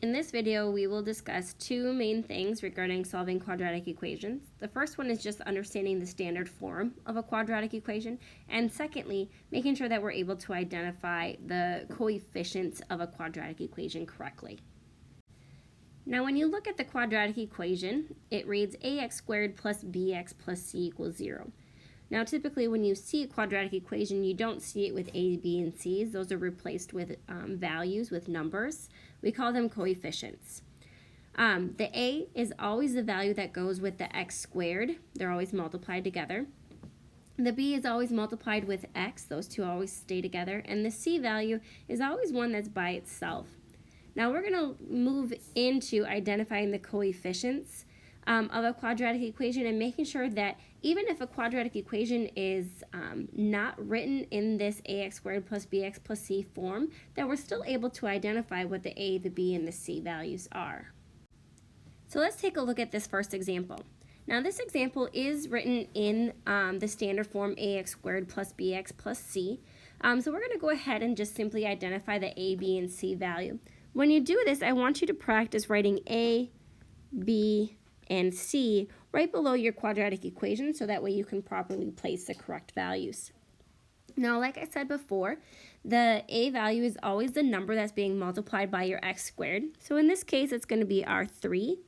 In this video, we will discuss two main things regarding solving quadratic equations. The first one is just understanding the standard form of a quadratic equation, and secondly, making sure that we're able to identify the coefficients of a quadratic equation correctly. Now, when you look at the quadratic equation, it reads ax squared plus bx plus c equals 0. Now, typically when you see a quadratic equation, you don't see it with a, b, and c's. Those are replaced with values, with numbers. We call them coefficients. The a is always the value that goes with the x squared. They're always multiplied together. The b is always multiplied with x. Those two always stay together. And the c value is always one that's by itself. Now, we're going to move into identifying the coefficients of a quadratic equation and making sure that even if a quadratic equation is not written in this ax squared plus bx plus c form, that we're still able to identify what the a, the b, and the c values are. So let's take a look at this first example. Now, this example is written in the standard form ax squared plus bx plus c. So we're going to go ahead and just simply identify the a, b, and c value. When you do this, I want you to practice writing a, b, and c right below your quadratic equation so that way you can properly place the correct values. Now, like I said before, the a value is always the number that's being multiplied by your x squared. So in this case, it's going to be our 3.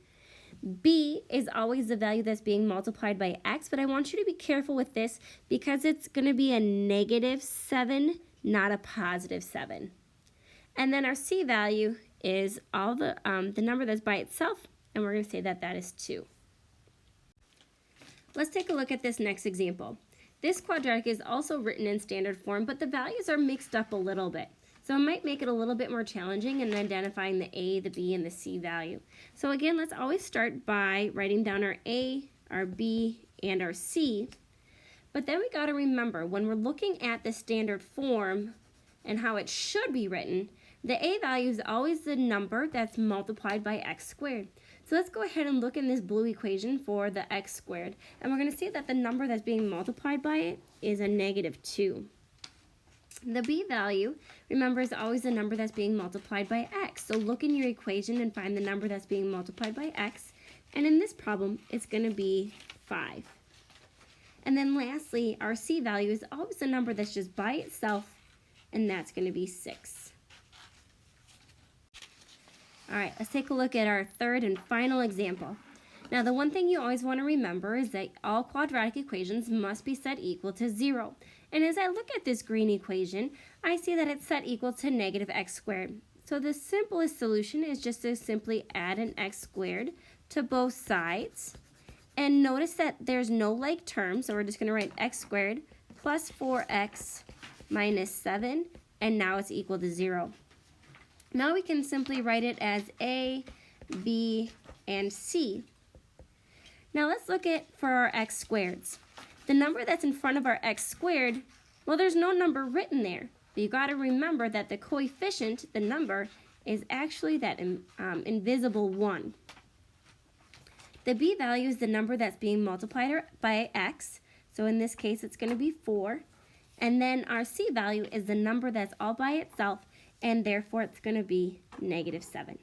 B is always the value that's being multiplied by x, but I want you to be careful with this because it's going to be a -7, not a +7. And then our c value is all the number that's by itself, and we're going to say that that is 2. Let's take a look at this next example. This quadratic is also written in standard form, but the values are mixed up a little bit. So it might make it a little bit more challenging in identifying the a, the b, and the c value. So again, let's always start by writing down our a, our b, and our c. But then we got to remember, when we're looking at the standard form and how it should be written, the a value is always the number that's multiplied by x squared. So let's go ahead and look in this blue equation for the x squared. And we're going to see that the number that's being multiplied by it is a -2. The b value, remember, is always the number that's being multiplied by x. So look in your equation and find the number that's being multiplied by x. And in this problem, it's going to be 5. And then lastly, our c value is always the number that's just by itself, and that's going to be 6. All right, let's take a look at our third and final example. Now, the one thing you always want to remember is that all quadratic equations must be set equal to 0. And as I look at this green equation, I see that it's set equal to -x squared. So the simplest solution is just to simply add an x squared to both sides. And notice that there's no like term, so we're just going to write x squared plus 4x minus 7, and now it's equal to 0. Now we can simply write it as a, b, and c. Now let's look at for our x squareds. The number that's in front of our x squared, well, there's no number written there. But you got to remember that the coefficient, the number, is actually that invisible 1. The b value is the number that's being multiplied by x. So in this case, it's going to be 4. And then our c value is the number that's all by itself, and therefore it's going to be -7.